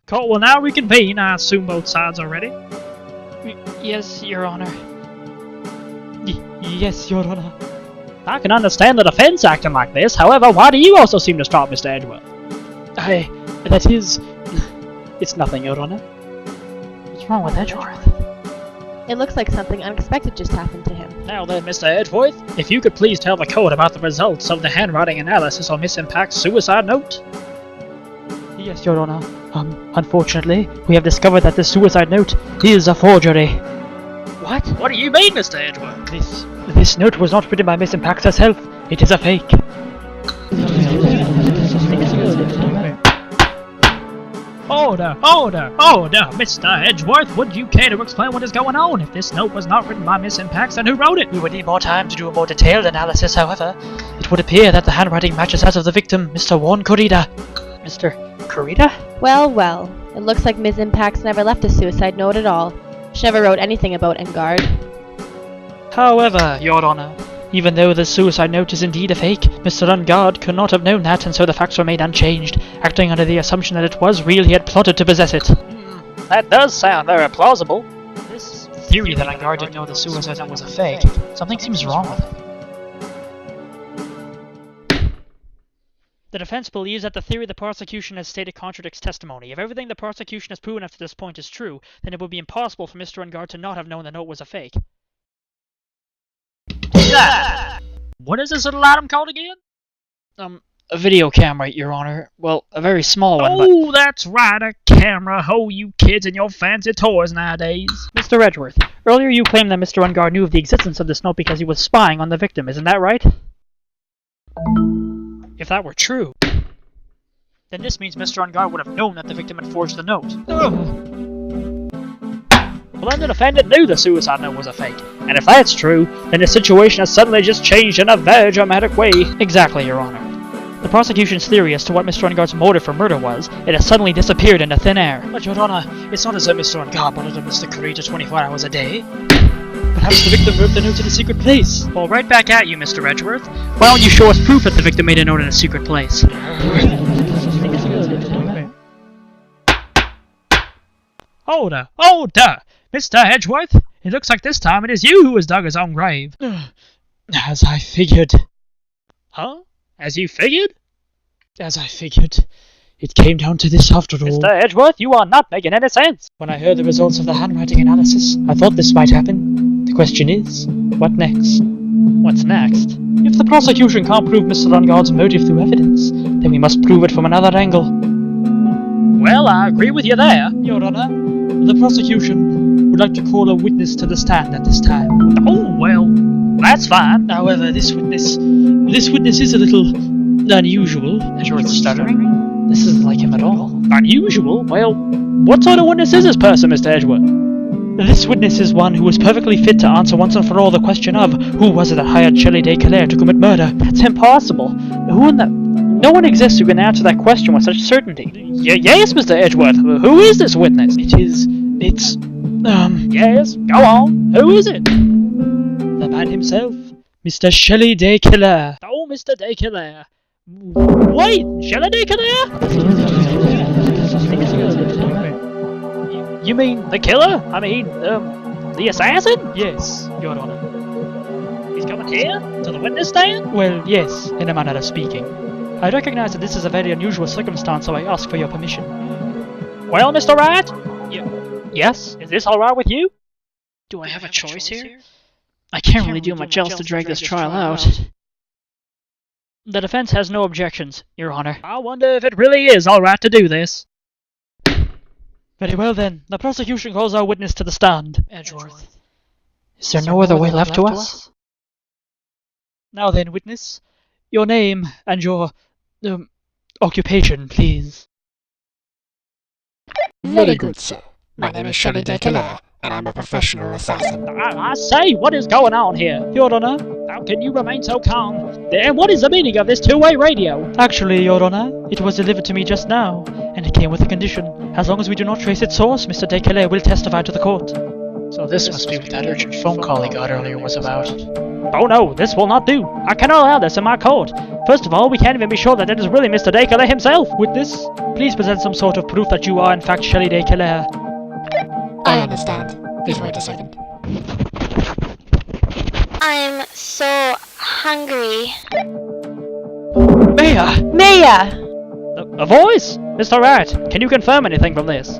Court will now reconvene. I assume both sides are ready. Yes, Your Honor. Yes, Your Honor. I can understand the defense acting like this. However, why do you also seem distraught, Mr. Edgeworth? It's nothing, Your Honor. What's wrong with Edgeworth? It looks like something unexpected just happened to him. Now then, Mr. Edgeworth, if you could please tell the court about the results of the handwriting analysis on Miss Impact's suicide note. Yes, Your Honor. Unfortunately, we have discovered that the suicide note is a forgery. What? What do you mean, Mr. Edgeworth? This note was not written by Miss Impact herself. It is a fake. Order! Mr. Edgeworth, would you care to explain what is going on? If this note was not written by Miss Impact, then who wrote it? We would need more time to do a more detailed analysis, however. It would appear that the handwriting matches that of the victim, Mr. Warren Corrida. Mr. Corrida? Well, it looks like Ms. Impacts never left a suicide note at all. She never wrote anything about Engard. However, Your Honor, even though the suicide note is indeed a fake, Mr. Engard could not have known that, and so the facts remain unchanged. Acting under the assumption that it was real, he had plotted to possess it. That does sound very plausible. This theory that Engard didn't know the suicide note was a fake, something seems wrong with it. The defense believes that the theory the prosecution has stated contradicts testimony. If everything the prosecution has proven up to this point is true, then it would be impossible for Mr. Engard to not have known the note was a fake. What is this little item called again? A video camera, Your Honor. Well, a very small one, but... Oh, that's right, a camera. Oh, you kids and your fancy toys nowadays. Mr. Edgeworth, earlier you claimed that Mr. Engard knew of the existence of this note because he was spying on the victim, isn't that right? If that were true, then this means Mr. Engard would have known that the victim had forged the note. Well, then the defendant knew the suicide note was a fake, and if that's true, then the situation has suddenly just changed in a very dramatic way. Exactly, Your Honor. The prosecution's theory as to what Mr. Engard's motive for murder was, it has suddenly disappeared into thin air. But, Your Honor, it's not as though Mr. Engard wanted to Mr. Corrida 24 hours a day. Perhaps the victim wrote the note in a secret place. Well, right back at you, Mr. Edgeworth. Why don't you show us proof that the victim made a note in a secret place? Order! Mr. Edgeworth, it looks like this time it is you who has dug his own grave. As I figured. Huh? As you figured? As I figured. It came down to this after all. Mr. Edgeworth, you are not making any sense. When I heard the results of the handwriting analysis, I thought this might happen. The question is, what next? What's next? If the prosecution can't prove Mr. Engard's motive through evidence, then we must prove it from another angle. Well, I agree with you there. Your Honor, the prosecution would like to call a witness to the stand at this time. Oh, well, that's fine. However, this witness is a little unusual. Edgeworth stuttering? This isn't like him at all. Unusual? Well, what sort of witness is this person, Mr. Edgeworth? This witness is one who is perfectly fit to answer once and for all the question of who was it that hired Shelley Day Clare to commit murder. That's impossible. No one exists who can answer that question with such certainty. Yes, Mr. Edgeworth. Who is this witness? Yes, go on. Who is it? The man himself, Mr. Shelley Day Clare. Oh, Mr. Day Clare. Wait, Shelley Day Clare? You mean the killer? I mean, the assassin? Yes, Your Honor. He's coming here? To the witness stand? Well, yes, in a manner of speaking. I recognize that this is a very unusual circumstance, so I ask for your permission. Well, Mr. Wright? Yes? Is this alright with you? Do I have a choice here? I can't really do much else to drag this trial out. The defense has no objections, Your Honor. I wonder if it really is alright to do this. Very well then, the prosecution calls our witness to the stand. Edgeworth. Is there no other way left to us? Now then, witness, your name and your, occupation, please. Very good, sir. My name is Shelley Day Clare, and I'm a professional assassin. I say, what is going on here? Your Honor? How can you remain so calm? And what is the meaning of this two-way radio? Actually, Your Honor, it was delivered to me just now, and it came with a condition. As long as we do not trace its source, Mr. Day Clare will testify to the court. So this must be what that urgent phone call he got earlier was about. Oh no, this will not do. I cannot allow this in my court. First of all, we can't even be sure that it is really Mr. Descalais himself. Witness, please present some sort of proof that you are in fact Shelley Descalais. I understand. Please wait a second. I'm so hungry. Maya! Maya! A voice? Mr. Wright, can you confirm anything from this?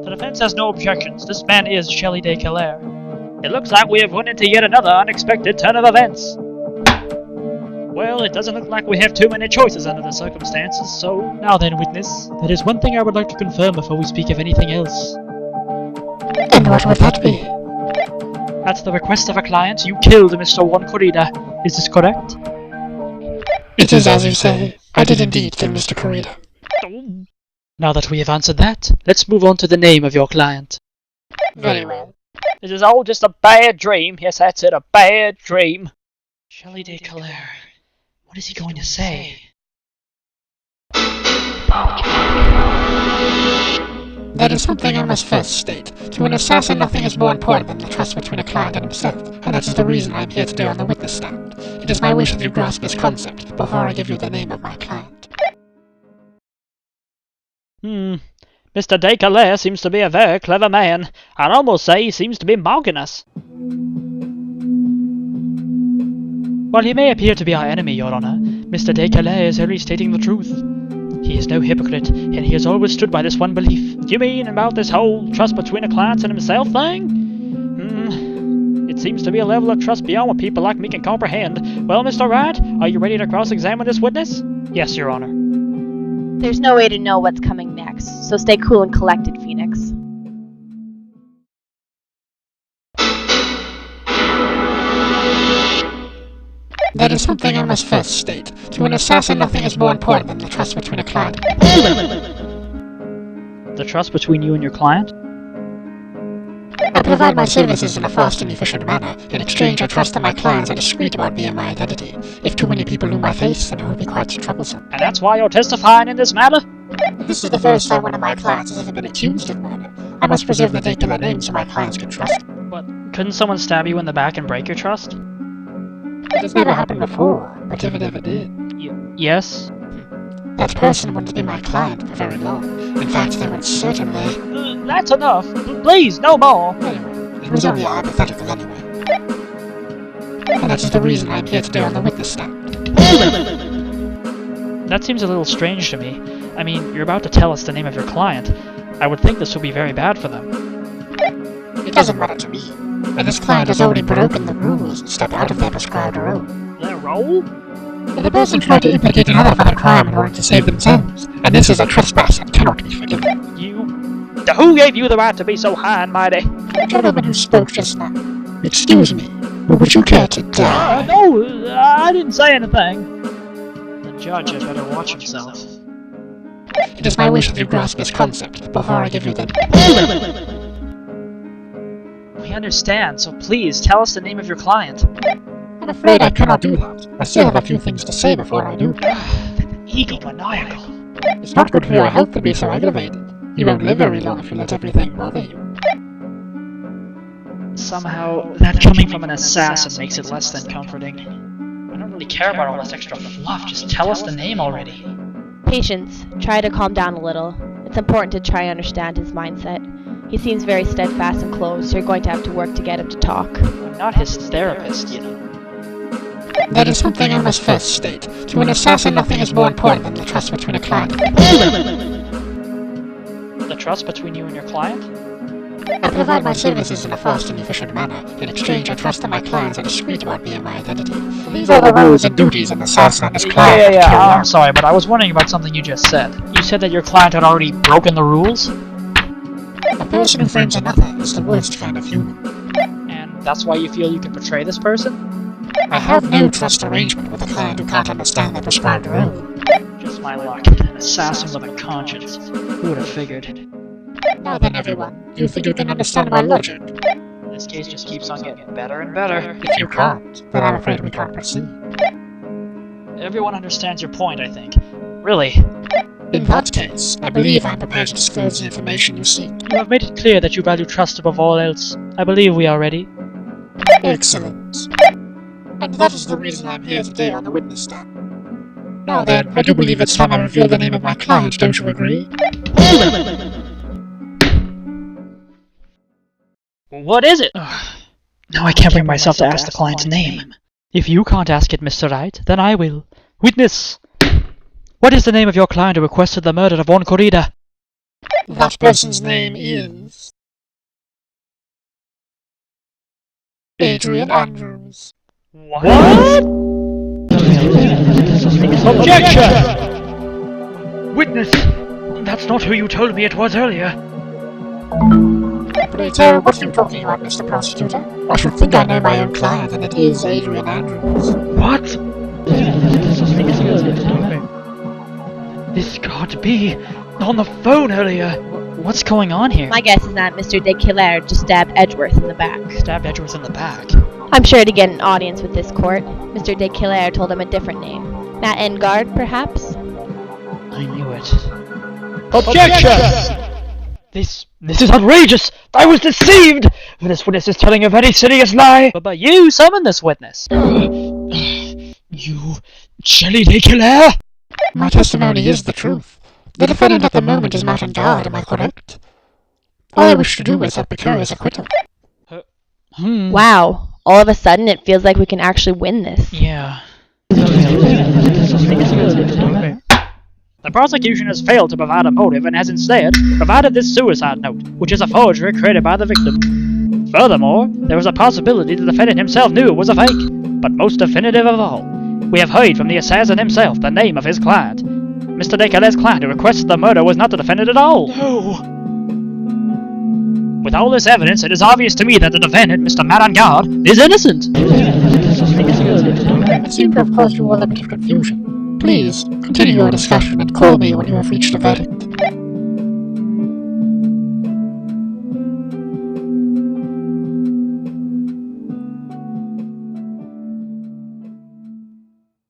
The defense has no objections. This man is Shelley Descalais. It looks like we have run into yet another unexpected turn of events. Well, it doesn't look like we have too many choices under the circumstances, so... Now then, witness, there is one thing I would like to confirm before we speak of anything else. And what would that be? At the request of a client, you killed Mr. Juan Corrida. Is this correct? It is as you say. I did indeed kill Mr. Corrida. Now that we have answered that, let's move on to the name of your client. Very well. This is all just a bad dream. Yes, that's it, a bad dream. Shelley Descalais. What is he going to say? That is something I must first state. To an assassin, nothing is more important than the trust between a client and himself, and that is the reason I am here today on the witness stand. It is my wish that you grasp this concept before I give you the name of my client. Mr. Descalais seems to be a very clever man. I'd almost say he seems to be mocking us. While he may appear to be our enemy, Your Honor, Mr. Descalais is only stating the truth. He is no hypocrite, and he has always stood by this one belief. You mean about this whole trust between a client and himself thing? It seems to be a level of trust beyond what people like me can comprehend. Well, Mr. Wright, are you ready to cross-examine this witness? Yes, Your Honor. There's no way to know what's coming next, so stay cool and collected, Phoenix. That is something I must first state. To an assassin, nothing is more important than the trust between a client. The trust between you and your client? I provide my services in a fast and efficient manner. In exchange, I trust that my clients are discreet about me and my identity. If too many people knew my face, then it would be quite troublesome. And that's why you're testifying in this matter? This is the first time one of my clients has ever been accused of murder. I must preserve the Descalais name so my clients can trust me. But couldn't someone stab you in the back and break your trust? It has never happened before, but if it ever did, Yes? that person wouldn't be my client for very long. In fact, they would certainly... That's enough. Please, no more. Anyway, it was only a hypothetical anyway. And that is the reason I am here today on the witness stand. That seems a little strange to me. I mean, you're about to tell us the name of your client. I would think this would be very bad for them. It doesn't matter to me. And this client has already broken the rules and stepped out of their prescribed role. Their role? The person tried to implicate another for the crime in order to save themselves, and this is a trespass that cannot be forgiven. Who gave you the right to be so high and mighty? The gentleman who spoke just now. Excuse me, but would you care to die? No, I didn't say anything. The judge had better watch himself. It is my wish that you grasp this concept before I give you the... We understand, so please tell us the name of your client. I'm afraid I cannot do that. I still have a few things to say before I do. Egomaniacal. It's not good for your health to be so aggravated. You won't live very long if you let everything bother you. Somehow, that coming from an assassin makes it less than comforting. I don't really care about all this extra fluff, just tell us the name already. Patience. Try to calm down a little. It's important to try and understand his mindset. He seems very steadfast and closed, so you're going to have to work to get him to talk. I'm not his therapist, you know. That is something I must first state. To an assassin, nothing is more important than the trust between a client. The trust between you and your client? I provide my services in a fast and efficient manner. In exchange, I trust that my clients are discreet about me and my identity. These are the rules and duties an assassin and his client Yeah, carry out. I'm sorry, but I was wondering about something you just said. You said that your client had already broken the rules? A person who frames another is the worst kind of human. And that's why you feel you can betray this person? I have no trust arrangement with a client who can't understand the prescribed rule. Just my luck. An assassin with a conscience. Who would have figured? Now then, everyone, you think you can understand my logic? This case just keeps on getting better and better. If you can't, then I'm afraid we can't proceed. Everyone understands your point, I think. Really. In that case, I believe I am prepared to disclose the information you seek. You have made it clear that you value trust above all else. I believe we are ready. Excellent. And that is the reason I am here today on the witness stand. Now then, I do believe it's time I reveal the name of my client, don't you agree? What is it? Now I can't bring myself to ask the client's name. If you can't ask it, Mr. Wright, then I will. Witness! What is the name of your client who requested the murder of one Corrida? That person's name is... Adrian Andrews. What? Objection! Witness! That's not who you told me it was earlier. Operator, what are you talking about, Mr. Prosecutor? I should think I know my own client, and it is Adrian Andrews. What? This can't be. On the phone earlier. What's going on here? My guess is that Mr. de Killer just stabbed Edgeworth in the back. Stabbed Edgeworth in the back. I'm sure to get an audience with this court. Mr. de Killer told him a different name. Matt Engard, perhaps? I knew it. Objection! This is outrageous! I was deceived! This witness is telling a very serious lie! But you summoned this witness. You... Shelley de Killer? My testimony is the truth. The defendant at the moment is Matt Engard, am I correct? All I wish to do is secure his acquittal. Wow. All of a sudden, it feels like we can actually win this. Yeah. The prosecution has failed to provide a motive and has instead provided this suicide note, which is a forgery created by the victim. Furthermore, there is a possibility the defendant himself knew it was a fake. But most definitive of all, we have heard from the assassin himself the name of his client. Mr. de Calais' client who requested the murder was not the defendant at all. No! With all this evidence, it is obvious to me that the defendant, Mr. Matt Engard, is innocent. I seem to have caused you all a bit of confusion. Please, continue your discussion and call me when you have reached a verdict.